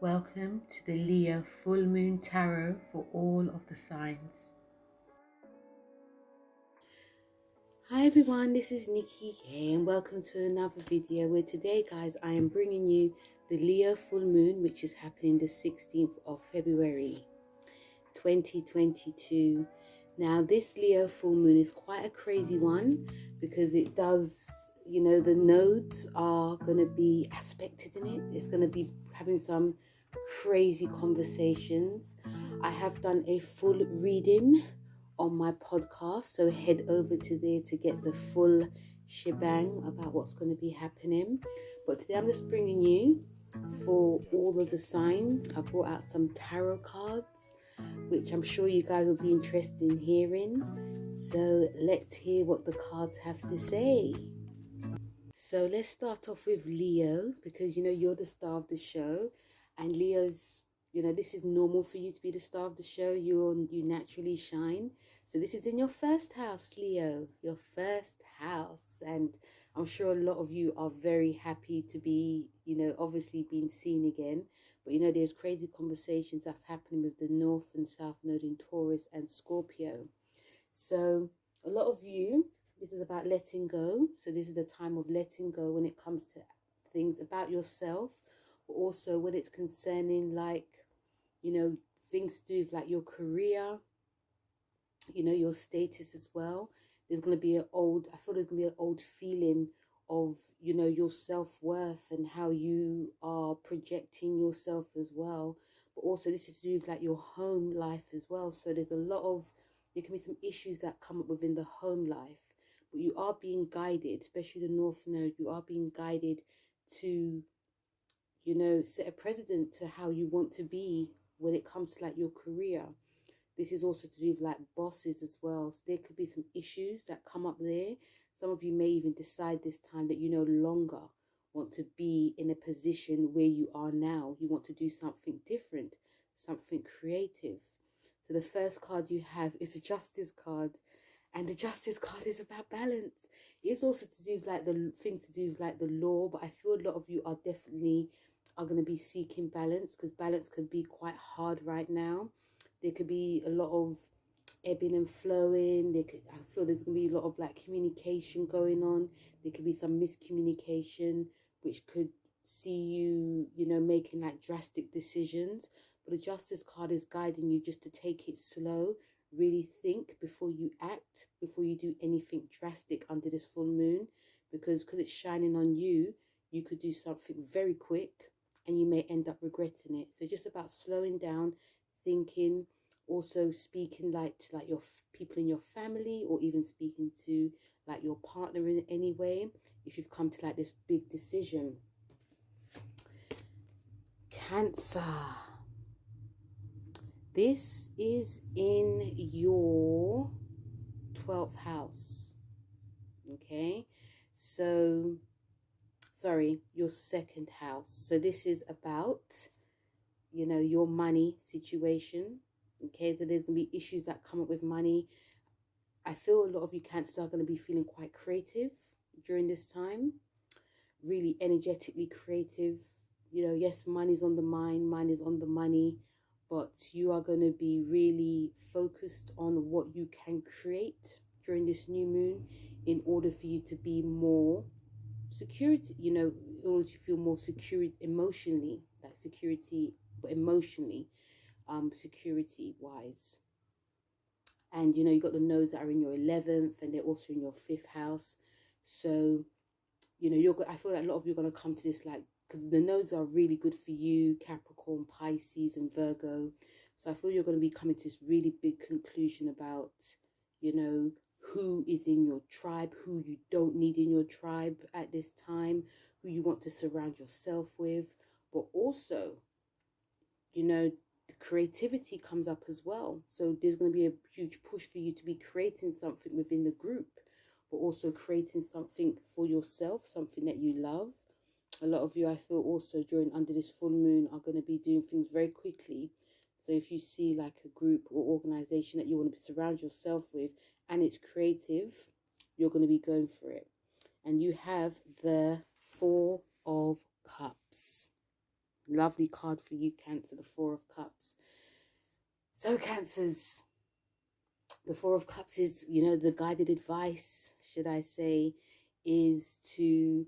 Welcome to the Leo Full Moon Tarot for all of the signs. Hi everyone, this is Nikki here and welcome to another video where today guys I am bringing you the Leo Full Moon, which is happening the 16th of February 2022. Now this Leo Full Moon is quite a crazy one because it does, the nodes are going to be aspected in it. It's going to be having some crazy conversations. I have done a full reading on my podcast, so head over to there to get the full shebang about what's going to be happening. But today I'm just bringing you for all of the signs. I brought out some tarot cards which I'm sure you guys will be interested in hearing. So let's hear what the cards have to say. So let's start off with Leo, because you're the star of the show, and Leo's, this is normal for you to be the star of the show. You naturally shine. So this is in your first house, Leo, your first house, and I'm sure a lot of you are very happy to be, obviously being seen again. But there's crazy conversations that's happening with the North and South Node in Taurus and Scorpio. So a lot of you, this is about letting go. So this is the time of letting go when it comes to things about yourself, but also when it's concerning things to do with like your career, your status as well. There's going to be I feel there's going to be an old feeling of, your self-worth and how you are projecting yourself as well. But also this is to do with like your home life as well. So there can be some issues that come up within the home life, but you are being guided, especially the North Node, you are being guided to, set a precedent to how you want to be when it comes to like your career. This is also to do with like bosses as well. So there could be some issues that come up there. Some of you may even decide this time that you no longer want to be in a position where you are now. You want to do something different, something creative. So the first card you have is a Justice card. And the Justice card is about balance. It's also to do with like the things to do with like the law. But I feel a lot of you are definitely going to be seeking balance, because balance could be quite hard right now. There could be a lot of ebbing and flowing. I feel there's going to be a lot of like communication going on. There could be some miscommunication, which could see you, making like drastic decisions. But the Justice card is guiding you just to take it slow, really think before you act, before you do anything drastic under this full moon, because it's shining on you, you could do something very quick and you may end up regretting it. So just about slowing down, thinking, also speaking like to like your people in your family, or even speaking to like your partner in any way if you've come to like this big decision. Cancer. This is in your 12th house. Okay, so sorry, your second house. So this is about, your money situation. Okay, so there's going to be issues that come up with money. I feel a lot of you Cancers are going to be feeling quite creative during this time, really energetically creative. Yes, money's on the mind is on the money, but you are going to be really focused on what you can create during this new moon in order for you to be more security, in order to feel more secure emotionally, like security, but emotionally, security wise. And you got the nodes that are in your 11th, and they're also in your 5th house. So I feel like a lot of you are going to come to this, like, because the nodes are really good for you, Capricorn, Pisces and Virgo. So I feel you're going to be coming to this really big conclusion about, who is in your tribe, who you don't need in your tribe at this time, who you want to surround yourself with. But also, the creativity comes up as well. So there's going to be a huge push for you to be creating something within the group, but also creating something for yourself, something that you love. A lot of you, I feel, also under this full moon are going to be doing things very quickly. So if you see like a group or organization that you want to surround yourself with and it's creative, you're going to be going for it. And you have the 4 of Cups. Lovely card for you, Cancer, the Four of Cups. So Cancers, the Four of Cups is, you know, the guided advice, should I say, is to,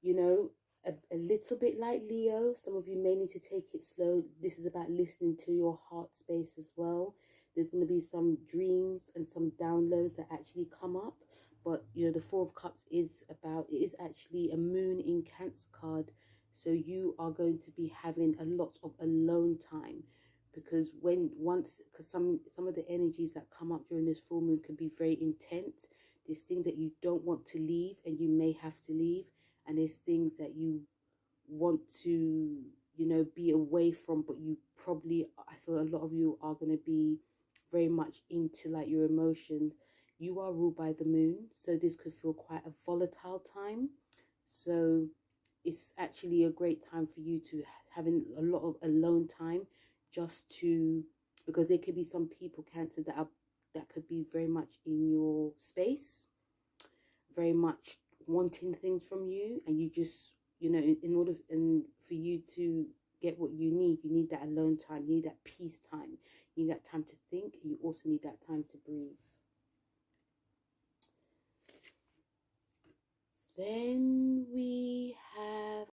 you know, a little bit like Leo. Some of you may need to take it slow. This is about listening to your heart space as well. There's going to be some dreams and some downloads that actually come up. But, you know, the Four of Cups is about, it is actually a moon in Cancer card. So you are going to be having a lot of alone time. Because because some of the energies that come up during this full moon can be very intense. There's things that you don't want to leave and you may have to leave. And there's things that you want to, you know, be away from, but you probably, I feel a lot of you are going to be very much into like your emotions. You are ruled by the moon, so this could feel quite a volatile time. So it's actually a great time for you to having a lot of alone time, just to, because there could be some people, Cancer, that could be very much in your space, very much wanting things from you, and you just, you know, in order for you to get what you need that alone time, you need that peace time, you need that time to think, you also need that time to breathe. Then we have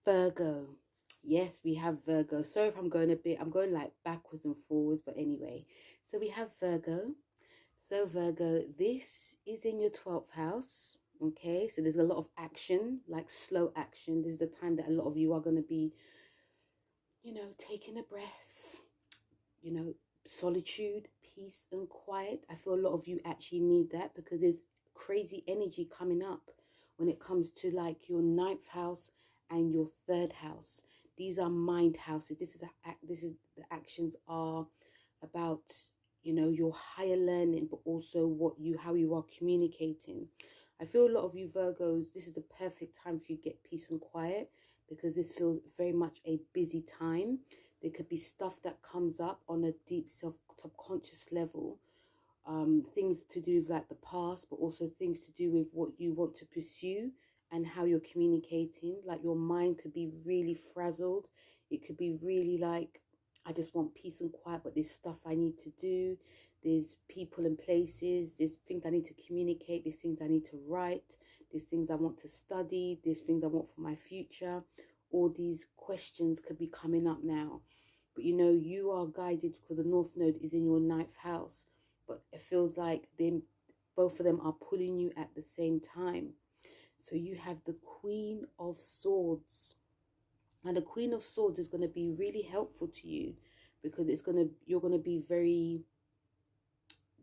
Virgo. Yes, we have Virgo. Sorry if I'm going like backwards and forwards, but anyway. So we have Virgo. So Virgo, this is in your 12th house. Okay, so there's a lot of action, like slow action. This is the time that a lot of you are going to be, you know, taking a breath, you know, solitude, peace and quiet. I feel a lot of you actually need that, because there's crazy energy coming up when it comes to like your 9th house and your 3rd house. These are mind houses. This is the actions are about, you know, your higher learning, but also how you are communicating. I feel a lot of you Virgos, this is the perfect time for you to get peace and quiet, because this feels very much a busy time. There could be stuff that comes up on a deep subconscious level, things to do with like the past, but also things to do with what you want to pursue and how you're communicating. Like your mind could be really frazzled. It could be really like, I just want peace and quiet, but there's stuff I need to do. There's people and places. There's things I need to communicate. There's things I need to write. There's things I want to study. There's things I want for my future. All these questions could be coming up now. But you know, you are guided because the North Node is in your 9th house. But it feels like both of them are pulling you at the same time. So you have the Queen of Swords. And the Queen of Swords is going to be really helpful to you, because you're going to be very,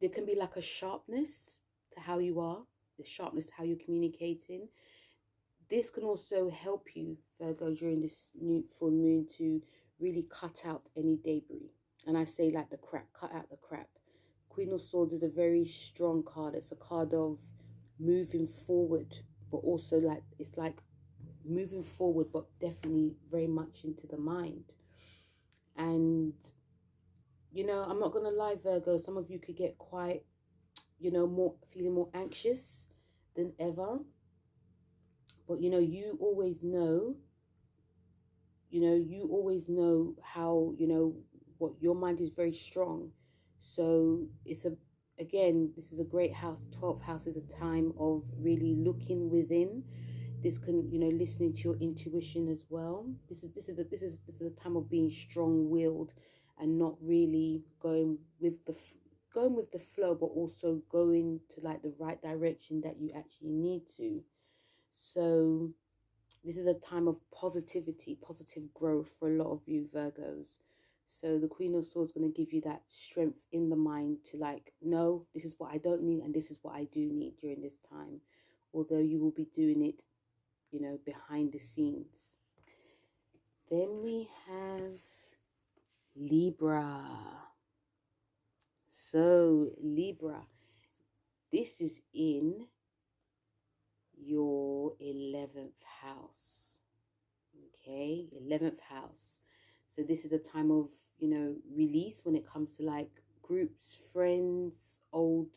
there can be like a sharpness to how you are, the sharpness to how you're communicating. This can also help you, Virgo, during this new full moon to really cut out any debris. And I say like the crap, cut out the crap. Queen of Swords is a very strong card. It's a card of moving forward, but also like, it's like moving forward, but definitely very much into the mind. And, you know, I'm not going to lie, Virgo, some of you could get quite, you know, feeling more anxious than ever. But, you know, you always know how, you know, what your mind is very strong. So again, this is a great house. 12th house is a time of really looking within. This can, you know, listening to your intuition as well. This is a time of being strong-willed and not really going with the flow, but also going to like the right direction that you actually need to. So this is a time of positivity, positive growth for a lot of you Virgos. So the Queen of Swords is going to give you that strength in the mind to like, no, this is what I don't need and this is what I do need during this time. Although you will be doing it, you know, behind the scenes. Then we have Libra. So Libra, this is in your 11th house. Okay, 11th house. So this is a time of, you know, release when it comes to like groups, friends, old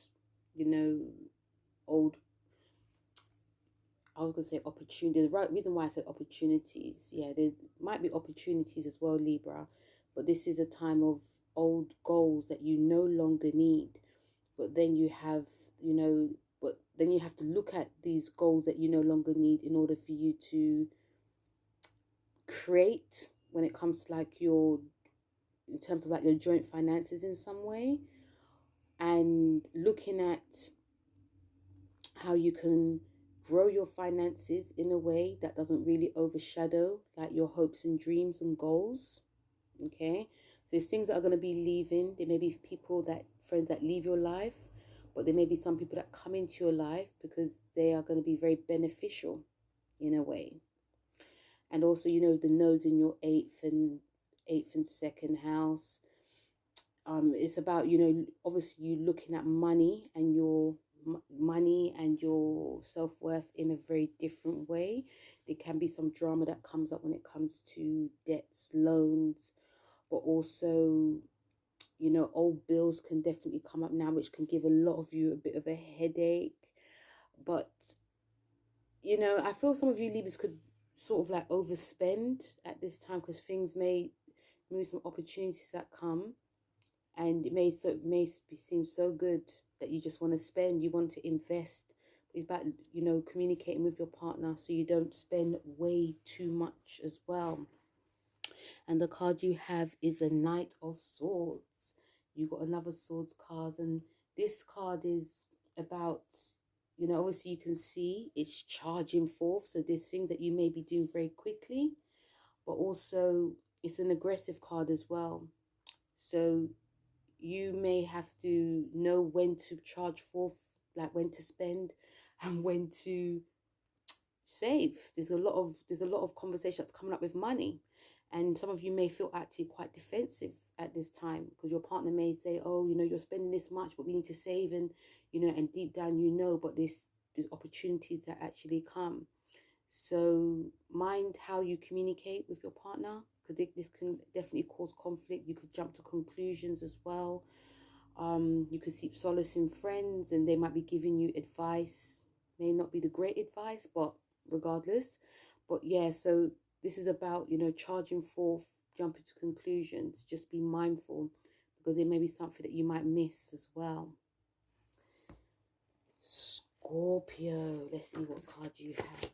I was going to say opportunity. The right reason why I said opportunities, yeah, there might be opportunities as well, Libra, but this is a time of old goals that you no longer need. But then you have, you know, but then you have to look at these goals that you no longer need in order for you to create when it comes to like your, in terms of like your joint finances in some way, and looking at how you can grow your finances in a way that doesn't really overshadow like your hopes and dreams and goals. Okay, so there's things that are going to be leaving. There may be people that, friends that leave your life, but there may be some people that come into your life because they are going to be very beneficial in a way. And also, you know, the nodes in your eighth and second house, it's about, you know, obviously you looking at money and your money and your self-worth in a very different way. There can be some drama that comes up when it comes to debts, loans, but also, you know, old bills can definitely come up now, which can give a lot of you a bit of a headache. But, you know, I feel some of you Libras could sort of like overspend at this time, because things maybe some opportunities that come, and it may seem so good that you just want to spend, you want to invest. It's about, you know, communicating with your partner so you don't spend way too much as well. And the card you have is a Knight of Swords. You got another Swords card, and this card is about, you know, obviously you can see it's charging forth. So there's things that you may be doing very quickly, but also it's an aggressive card as well. So you may have to know when to charge forth, like when to spend and when to save. There's a lot of conversation that's coming up with money, and some of you may feel actually quite defensive at this time because your partner may say, oh, you know, you're spending this much, but we need to save, and you know, and deep down you know, but there's opportunities that actually come. So mind how you communicate with your partner, because this can definitely cause conflict. You could jump to conclusions as well. You could seek solace in friends, and they might be giving you advice. May not be the great advice, but regardless. But yeah, so this is about, you know, charging forth, jumping to conclusions. Just be mindful, because there may be something that you might miss as well. Scorpio, let's see what card you have.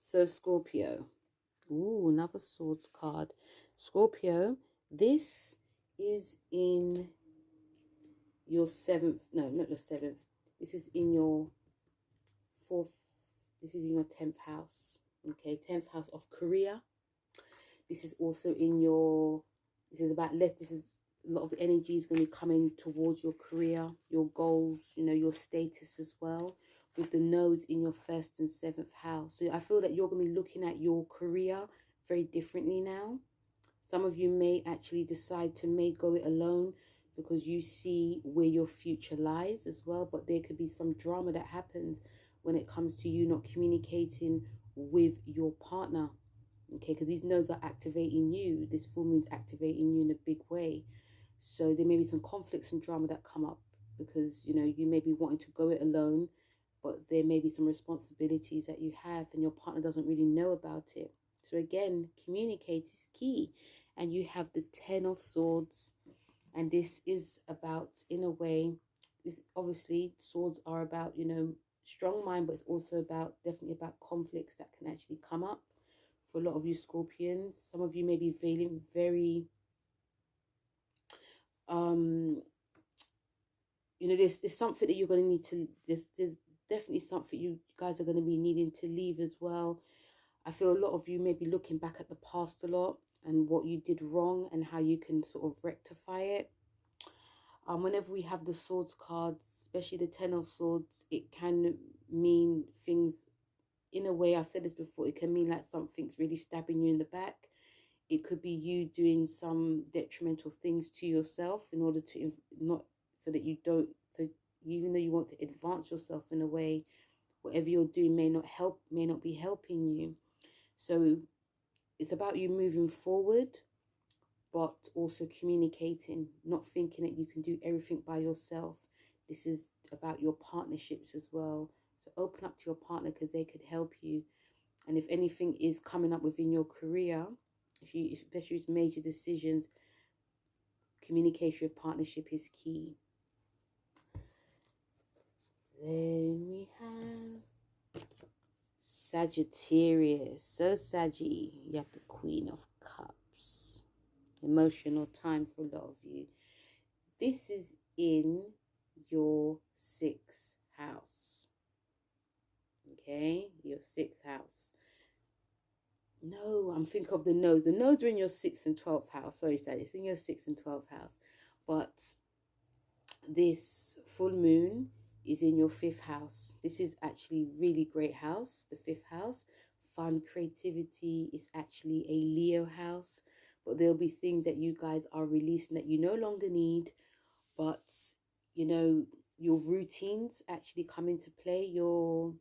So Scorpio, ooh, another Swords card. Scorpio, this is in your seventh, no, not your seventh. This is in your fourth, this is in your 10th house. Okay, 10th house of career. This is also in your, this is about less, this is a lot of the energy is going to be coming towards your career, your goals, you know, your status as well, with the nodes in your 1st and 7th house. So I feel that you're going to be looking at your career very differently now. Some of you may actually decide to may go it alone because you see where your future lies as well. But there could be some drama that happens when it comes to you not communicating with your partner. Okay, because these nodes are activating you. This full moon's activating you in a big way. So there may be some conflicts and drama that come up because, you know, you may be wanting to go it alone, but there may be some responsibilities that you have and your partner doesn't really know about it. So again, communicate is key. And you have the 10 of Swords. And this is about, in a way, this obviously swords are about, you know, strong mind, but it's also about, definitely about conflicts that can actually come up for a lot of you Scorpions. Some of you may be feeling very, you know, there's something that you're going to need to, there's definitely something you guys are going to be needing to leave as well. I feel a lot of you may be looking back at the past a lot and what you did wrong and how you can sort of rectify it. Whenever we have the Swords cards, especially the 10 of Swords, it can mean things, in a way, I've said this before, it can mean like something's really stabbing you in the back. It could be you doing some detrimental things to yourself in order to not, so that you don't, so even though you want to advance yourself in a way, whatever you're doing may not be helping you. So it's about you moving forward, but also communicating, not thinking that you can do everything by yourself. This is about your partnerships as well. So open up to your partner because they could help you. And if anything is coming up within your career, especially with major decisions, communication with partnership is key. Then we have Sagittarius. So Saggy, you have the Queen of Cups. Emotional time for a lot of you. This is in your 6th house. Okay, your 6th house. No, I'm thinking of the nodes. The nodes are in your 6th and 12th house. Sorry, Sally, it's in your 6th and 12th house. But this full moon is in your 5th house. This is actually really great house, the 5th house. Fun, creativity is actually a Leo house. But there'll be things that you guys are releasing that you no longer need. But, you know, your routines actually come into play. You're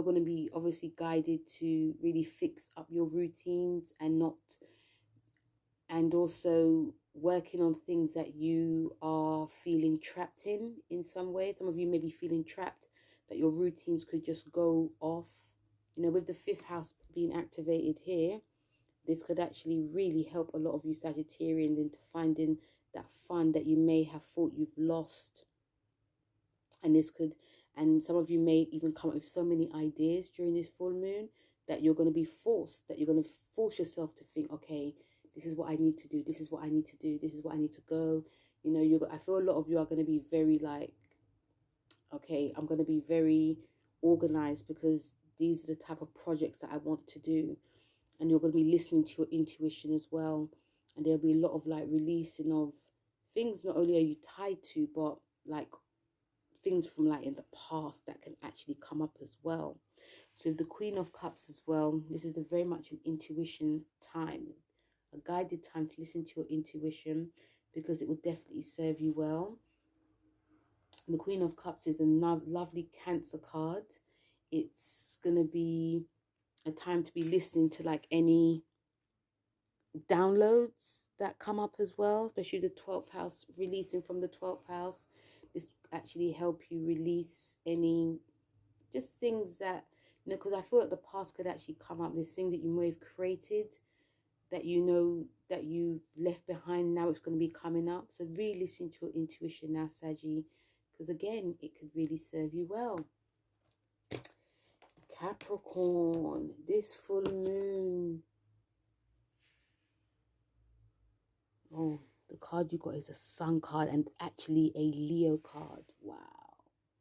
going to be obviously guided to really fix up your routines and also working on things that you are feeling trapped in some way. Some of you may be feeling trapped that your routines could just go off. You know, with the 5th house being activated here, this could actually really help a lot of you Sagittarians into finding that fun that you may have thought you've lost. And some of you may even come up with so many ideas during this full moon that you're going to force yourself to think, okay, this is what I need to do. This is what I need to do. This is what I need to go. You know, I feel a lot of you are going to be very like, okay, I'm going to be very organized because these are the type of projects that I want to do. And you're going to be listening to your intuition as well. And there'll be a lot of like releasing of things not only are you tied to, but like things from like in the past that can actually come up as well. So with the Queen of Cups as well, this is very much an intuition time, a guided time to listen to your intuition because it will definitely serve you well. And the Queen of Cups is a lovely Cancer card. It's going to be a time to be listening to like any downloads that come up as well, especially the 12th house, releasing from the 12th house. This actually help you release any just things that, you know, because I feel like the past could actually come up. This thing that you may have created that you know that you left behind, now it's going to be coming up. So really listen to your intuition now, Saggy, because again, it could really serve you well. Capricorn, this full moon. Oh, the card you got is a Sun card and actually a Leo card. Wow.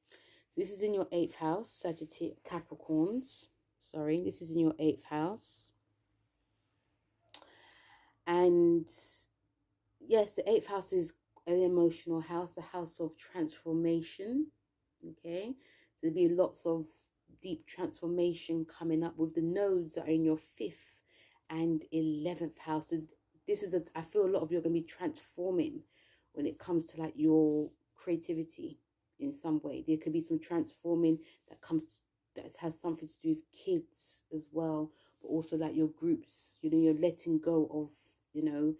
So this is in your 8th house, Sagittarius, Capricorns. Sorry, this is in your 8th house. And yes, the 8th house is an emotional house, a house of transformation. Okay, so there'll be lots of deep transformation coming up with the nodes that are in your 5th and 11th house. So this is I feel a lot of you are going to be transforming when it comes to like your creativity in some way. There could be some transforming that has something to do with kids as well, but also like your groups, you know, you're letting go of, you know,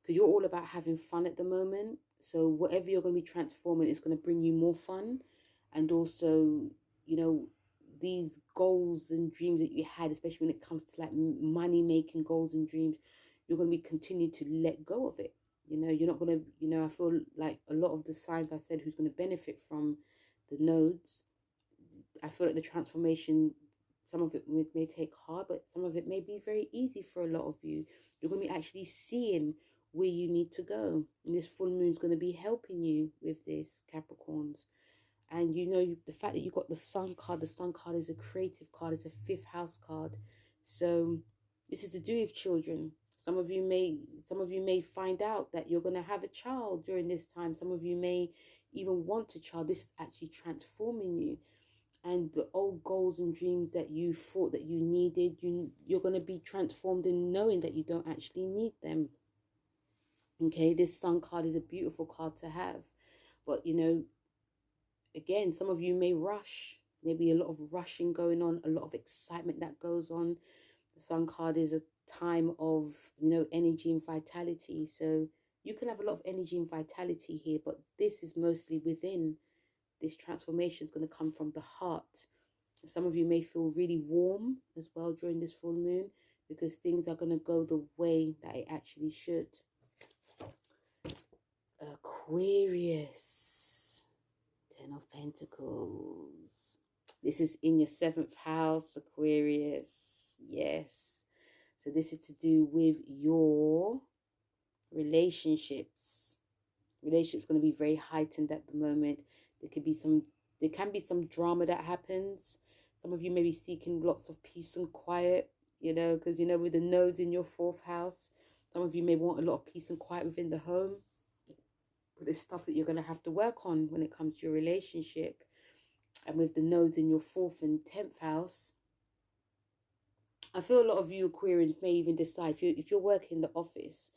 because you're all about having fun at the moment. So whatever you're going to be transforming is going to bring you more fun. And also, you know, these goals and dreams that you had, especially when it comes to like money making goals and dreams, you're going to be continuing to let go of it. You know, you're not going to, you know, I feel like a lot of the signs I said who's going to benefit from the nodes, I feel like the transformation, some of it may take hard, but some of it may be very easy for a lot of you. You're going to be actually seeing where you need to go. And this full moon is going to be helping you with this, Capricorns. And you know, the fact that you got the Sun card is a creative card, it's a 5th house card. So this is to do with children. Some of you may find out that you're going to have a child during this time. Some of you may even want a child. This is actually transforming you. And the old goals and dreams that you thought that you needed, you're going to be transformed in knowing that you don't actually need them. Okay, this Sun card is a beautiful card to have. But, you know, again, some of you may rush. Maybe a lot of rushing going on, a lot of excitement that goes on. The Sun card is a time of, you know, energy and vitality. So you can have a lot of energy and vitality here, but this is mostly within this transformation is going to come from the heart. Some of you may feel really warm as well during this full moon, because things are going to go the way that it actually should. Aquarius, 10 of Pentacles. This is in your 7th house, Aquarius. Yes. So this is to do with your relationships. Relationships going to be very heightened at the moment. There can be some drama that happens. Some of you may be seeking lots of peace and quiet, you know, because, you know, with the nodes in your 4th house, some of you may want a lot of peace and quiet within the home. But there's stuff that you're going to have to work on when it comes to your relationship. And with the nodes in your 4th and 10th house, I feel a lot of you Aquarians may even decide, if you're working in the office,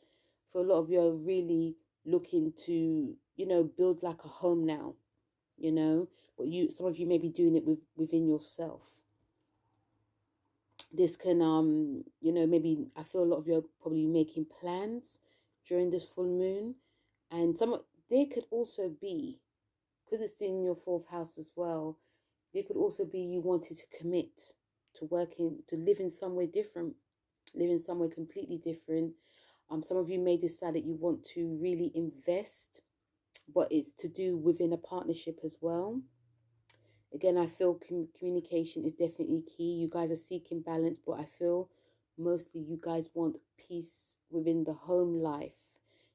for a lot of you are really looking to, you know, build like a home now, you know, but some of you may be doing it within yourself. This can, you know, maybe I feel a lot of you are probably making plans during this full moon, and there could also be, because it's in your 4th house as well, there could also be you wanted to commit to working, to living somewhere different, living somewhere completely different. Some of you may decide that you want to really invest, but it's to do within a partnership as well. Again, I feel communication is definitely key. You guys are seeking balance, but I feel mostly you guys want peace within the home life.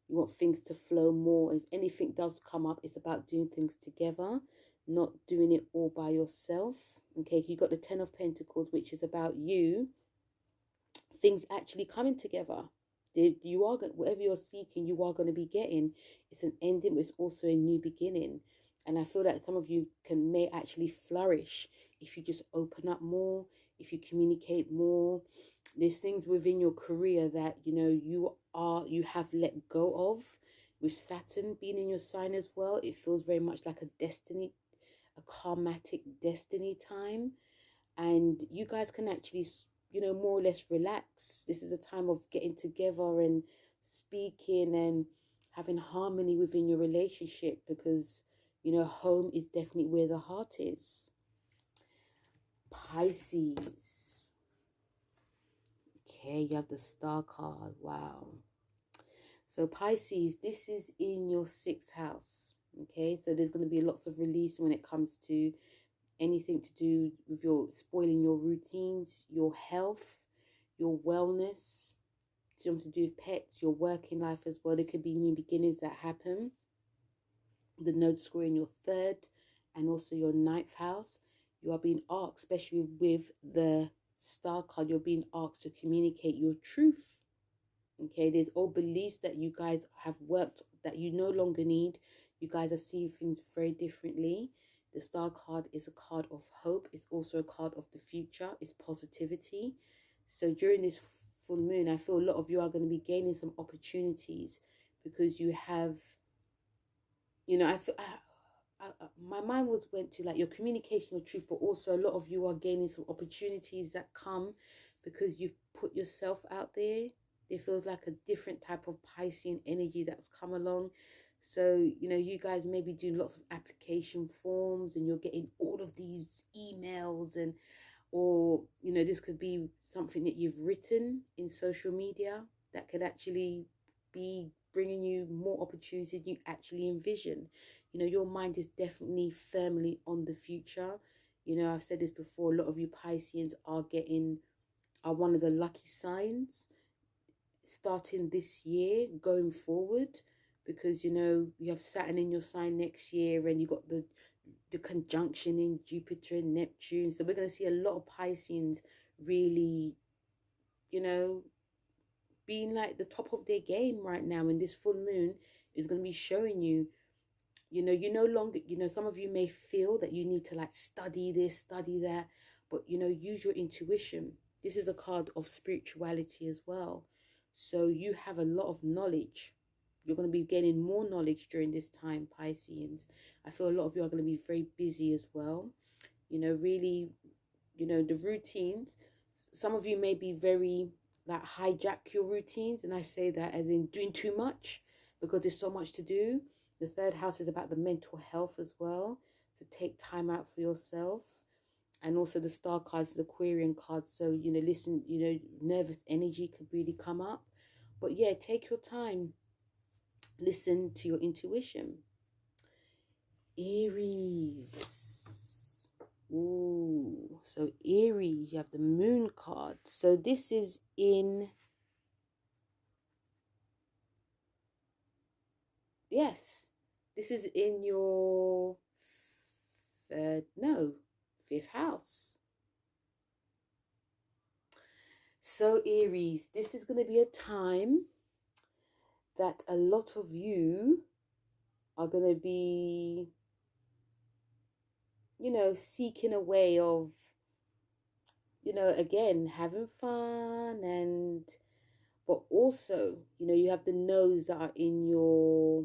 You want things to flow more. If anything does come up, it's about doing things together, not doing it all by yourself. Okay, you got the 10 of Pentacles, which is about you, things actually coming together. You are going, whatever you're seeking, you are going to be getting. It's an ending, but it's also a new beginning. And I feel that some of you may actually flourish if you just open up more, if you communicate more. There's things within your career that, you know, you have let go of. With Saturn being in your sign as well, it feels very much like a destiny, a karmatic destiny time. And you guys can actually, you know, more or less relax. This is a time of getting together and speaking and having harmony within your relationship, because, you know, home is definitely where the heart is. Pisces. Okay, you have the Star card. Wow. So Pisces, this is in your 6th house. Okay, so there's going to be lots of release when it comes to anything to do with your spoiling your routines, your health, your wellness, something to do with pets, your working life as well. There could be new beginnings that happen. The node square in your 3rd and also your 9th house. You are being asked, especially with the Star card, you're being asked to communicate your truth. Okay, there's old beliefs that you guys have worked that you no longer need. You guys are seeing things very differently. The Star card is a card of hope. It's also a card of the future. It's positivity. So during this full moon, I feel a lot of you are going to be gaining some opportunities, because you have, you know, my mind went to like your communication, your truth, but also a lot of you are gaining some opportunities that come because you've put yourself out there. It feels like a different type of Piscean energy that's come along. So, you know, you guys may be doing lots of application forms and you're getting all of these emails, and, or, you know, this could be something that you've written in social media that could actually be bringing you more opportunities you actually envision. You know, your mind is definitely firmly on the future. You know, I've said this before, a lot of you Pisceans are one of the lucky signs starting this year going forward, because, you know, you have Saturn in your sign next year, and you got the conjunction in Jupiter and Neptune. So we're going to see a lot of Pisceans really, you know, being like the top of their game right now. And this full moon is going to be showing you, you know, you no longer, you know, some of you may feel that you need to like study this, study that, but, you know, use your intuition. This is a card of spirituality as well. So you have a lot of knowledge. You're going to be gaining more knowledge during this time, Pisceans. I feel a lot of you are going to be very busy as well. You know, really, you know, the routines. Some of you may be very, like, hijack your routines. And I say that as in doing too much because there's so much to do. The 3rd house is about the mental health as well. So take time out for yourself. And also the star cards is Aquarian cards. So, you know, listen, you know, nervous energy could really come up. But yeah, take your time. Listen to your intuition. Aries. Ooh, so Aries, you have the moon card. So this is in, yes, this is in your fifth house. So Aries, this is going to be a time that a lot of you are going to be, you know, seeking a way of, you know, again, having fun, and but also, you know, you have the nodes that are in your,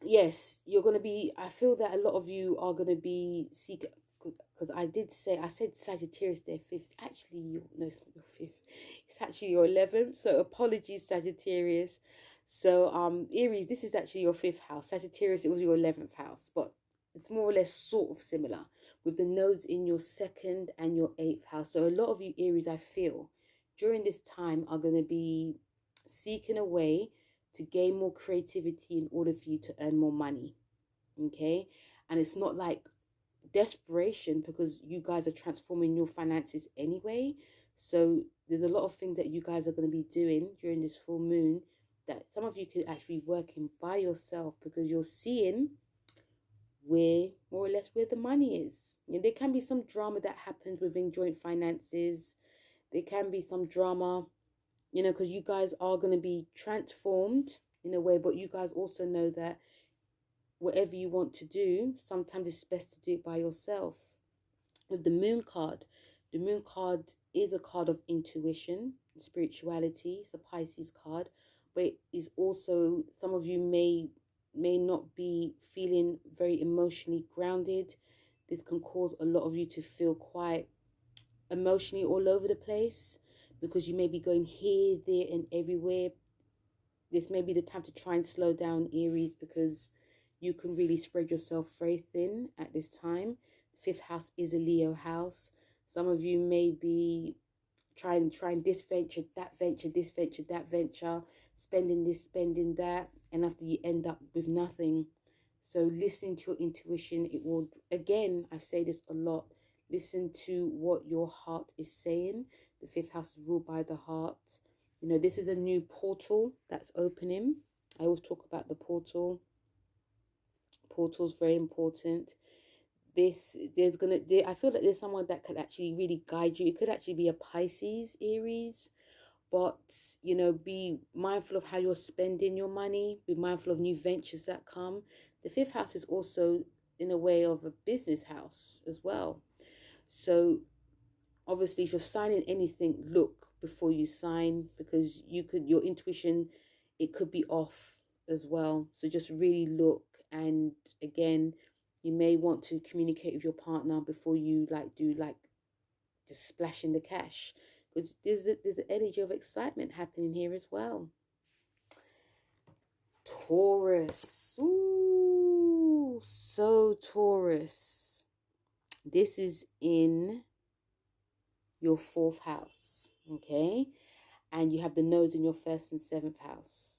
yes, you're going to be, I feel that a lot of you are going to be seeking, because I said Sagittarius, their fifth. Actually, no, it's not your fifth. It's actually your 11th. So apologies, Sagittarius. So Aries, this is actually your fifth house. Sagittarius, it was your 11th house, but it's more or less sort of similar with the nodes in your second and your 8th house. So a lot of you Aries, I feel, during this time are going to be seeking a way to gain more creativity in order for you to earn more money. Okay, and it's not like desperation, because you guys are transforming your finances anyway. So there's a lot of things that you guys are going to be doing during this full moon that some of you could actually be working by yourself, because you're seeing where, more or less, where the money is. You know, there can be some drama that happens within joint finances. There can be some drama, you know, because you guys are going to be transformed in a way, but you guys also know that whatever you want to do, sometimes it's best to do it by yourself. With the moon card is a card of intuition, spirituality. It's a Pisces card, but it is also, some of you may not be feeling very emotionally grounded. This can cause a lot of you to feel quite emotionally all over the place, because you may be going here, there, and everywhere. This may be the time to try and slow down, Aries, because you can really spread yourself very thin at this time. The 5th house is a Leo house. Some of you may be trying this venture, that venture, this venture, that venture, spending this, spending that, and after you end up with nothing. So listen to your intuition. It will, again, I say this a lot, listen to what your heart is saying. The 5th house is ruled by the heart. You know, this is a new portal that's opening. I always talk about the portal. Portal's very important. I feel that there's someone that could actually really guide you. It could actually be a Pisces, Aries, but, you know, be mindful of how you're spending your money. Be mindful of new ventures that come. The 5th house is also, in a way, of a business house as well. So obviously, if you're signing anything, look before you sign, because your intuition, it could be off as well. So just really look. And again, you may want to communicate with your partner before you just splashing the cash, because there's an energy of excitement happening here as well. Taurus. Ooh, so Taurus, this is in your 4th house, okay? And you have the nodes in your 1st and 7th house.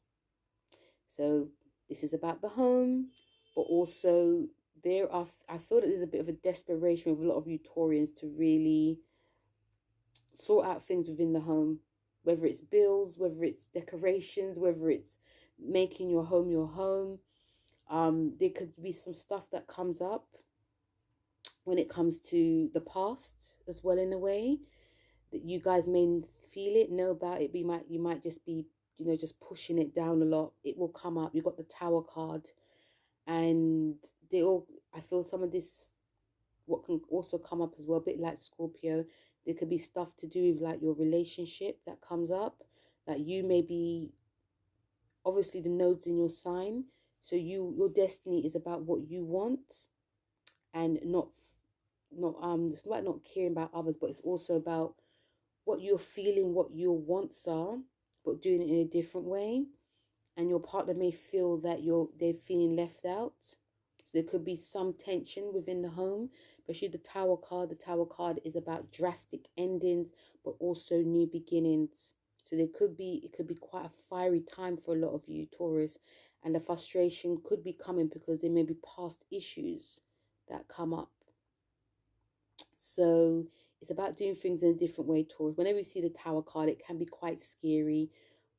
So this is about the home, but also I feel that there's a bit of a desperation with a lot of you Taurians to really sort out things within the home, whether it's bills, whether it's decorations, whether it's making your home your home. There could be some stuff that comes up when it comes to the past as well, in a way that you guys may feel it, know about it, but you might just be, you know, just pushing it down a lot. It will come up. You got the Tower card, and I feel some of this, what can also come up as well, a bit like Scorpio, there could be stuff to do with like your relationship that comes up, that you may be, obviously the nodes in your sign, so your destiny is about what you want, and not it's not like not caring about others, but it's also about what you're feeling, what your wants are, but doing it in a different way. and your partner may feel that they're feeling left out. So there could be some tension within the home, especially the Tower card. The Tower card is about drastic endings, but also new beginnings. So it could be quite a fiery time for a lot of you, Taurus, and the frustration could be coming because there may be past issues that come up. So it's about doing things in a different way, Taurus. Whenever you see the Tower card, it can be quite scary,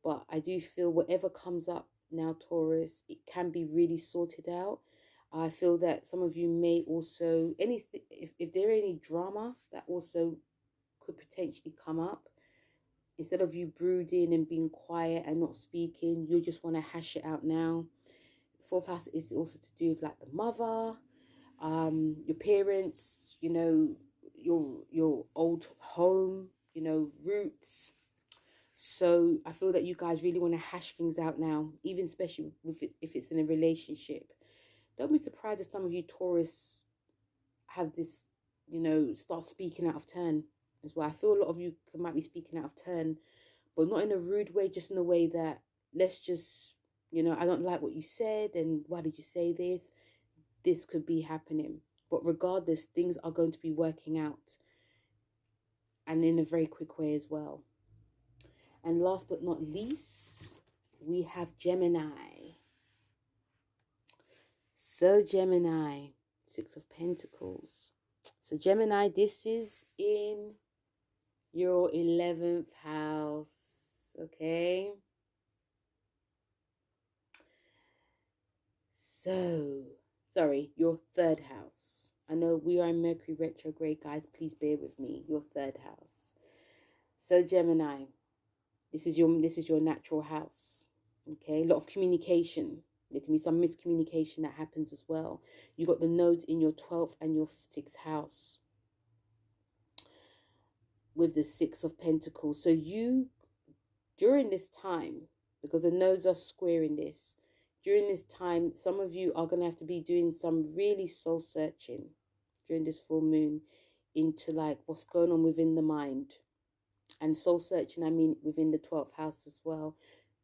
but I do feel whatever comes up now, Taurus, it can be really sorted out. I feel that some of you may also, anything, if there are any drama that also could potentially come up, instead of you brooding and being quiet and not speaking, you just want to hash it out now. Fourth house is also to do with like the mother, your parents, you know, your old home, you know, roots. So I feel that you guys really want to hash things out now, even especially if it's in a relationship. Don't be surprised if some of you Taurus have this, you know, start speaking out of turn as well. I feel a lot of you might be speaking out of turn, but not in a rude way, just in a way that, let's just, you know, I don't like what you said, and why did you say this? This could be happening. But regardless, things are going to be working out, and in a very quick way as well. And last but not least, we have Gemini. So Gemini, Six of Pentacles. So Gemini, this is in your 11th house, okay? So, sorry, your 3rd house. I know we are in Mercury retrograde, guys. Please bear with me. Your 3rd house. So Gemini, this is your natural house, okay? A lot of communication. There can be some miscommunication that happens as well. You got the nodes in your 12th and your 6th house with the 6 of Pentacles. So you, during this time, because the nodes are squaring this, during this time, some of you are going to have to be doing some really soul searching during this full moon into like what's going on within the mind. And soul searching, I mean within the 12th house as well.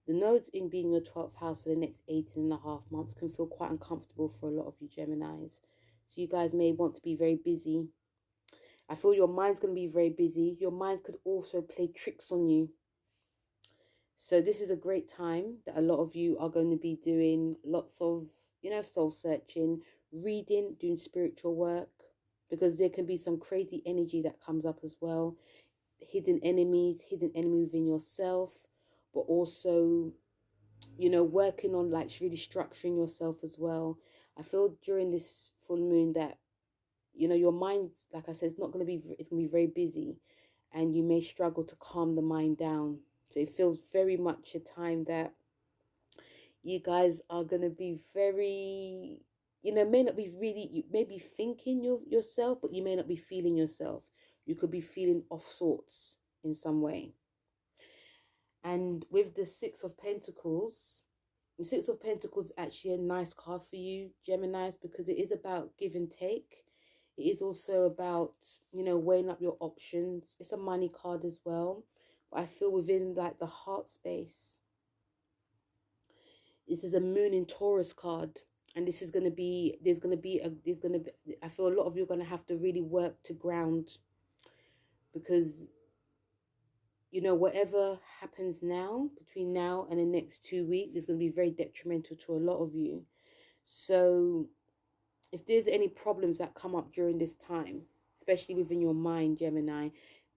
The nodes in being your 12th house for the next 18.5 months can feel quite uncomfortable for a lot of you Geminis. So you guys may want to be very busy. I feel your mind's going to be very busy. Your mind could also play tricks on you. So this is a great time that a lot of you are going to be doing lots of, you know, soul searching, reading, doing spiritual work, because there can be some crazy energy that comes up as well. Hidden enemy within yourself, but also, you know, working on like really structuring yourself as well. I feel during this full moon that, you know, your mind, like I said, it's going to be very busy, and you may struggle to calm the mind down. So it feels very much a time that you guys are going to be very, you know, may not be really, you may be thinking yourself, but you may not be feeling yourself. You could be feeling off sorts in some way. And with the 6 of Pentacles, the 6 of Pentacles is actually a nice card for you, Geminis, because it is about give and take. It is also about, you know, weighing up your options. It's a money card as well. But I feel within like the heart space, this is a moon in Taurus card. And this is going to be, I feel a lot of you are going to have to really work to ground, because, you know, whatever happens now, between now and the next 2 weeks, is going to be very detrimental to a lot of you. So if there's any problems that come up during this time, especially within your mind, Gemini,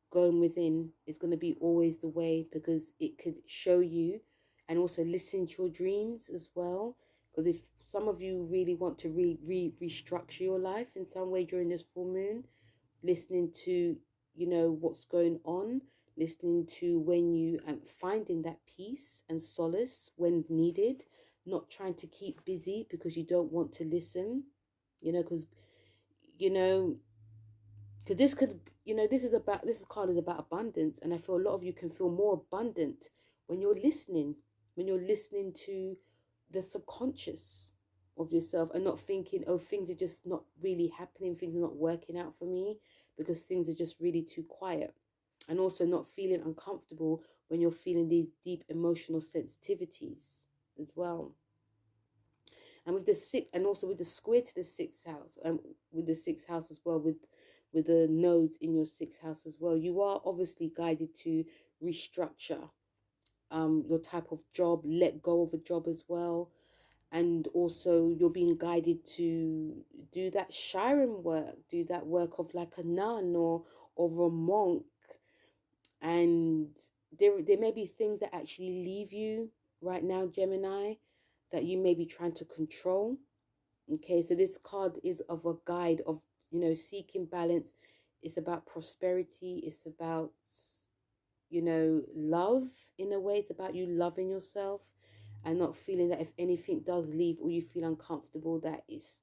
going within is going to be always the way, because it could show you, and also listen to your dreams as well. Because if some of you really want to restructure your life in some way during this full moon, listening to, you know, what's going on, listening to when you finding that peace and solace when needed, not trying to keep busy because you don't want to listen, you know, because, you know, because this could, you know, this card is about abundance, and I feel a lot of you can feel more abundant when you're listening to the subconscious of yourself, and not thinking, oh, things are just not really happening, things are not working out for me because things are just really too quiet. And also not feeling uncomfortable when you're feeling these deep emotional sensitivities as well. And with the sixth, and also with the square to the sixth house, and with the sixth house as well, with the nodes in your sixth house as well, you are obviously guided to restructure your type of job, let go of a job as well. And also you're being guided to do that Chiron work, do that work of like a nun or a monk. And there may be things that actually leave you right now, Gemini, that you may be trying to control. Okay, so this card is of a guide of, you know, seeking balance. It's about prosperity. It's about, you know, love in a way. It's about you loving yourself and not feeling that if anything does leave or you feel uncomfortable, that it's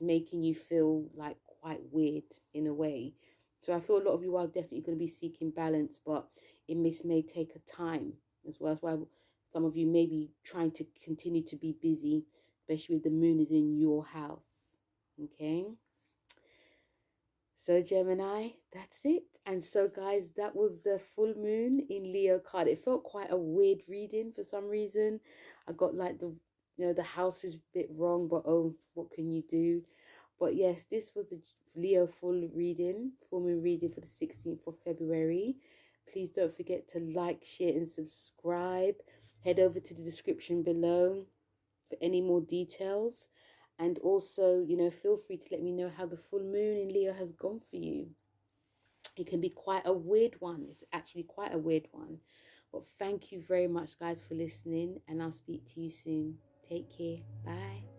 making you feel like quite weird in a way. So I feel a lot of you are definitely going to be seeking balance, but it may take a time as well. That's why some of you may be trying to continue to be busy, especially if the moon is in your house. Okay. So Gemini, that's it. And so guys, that was the full moon in Leo card. It felt quite a weird reading for some reason. I got like the, you know, the house is a bit wrong, but oh, what can you do? But yes, this was the Leo full moon reading for the 16th of February. Please don't forget to like, share and subscribe. Head over to the description below for any more details. And also, you know, feel free to let me know how the full moon in Leo has gone for you. It can be quite a weird one. It's actually quite a weird one. But thank you very much, guys, for listening. And I'll speak to you soon. Take care. Bye.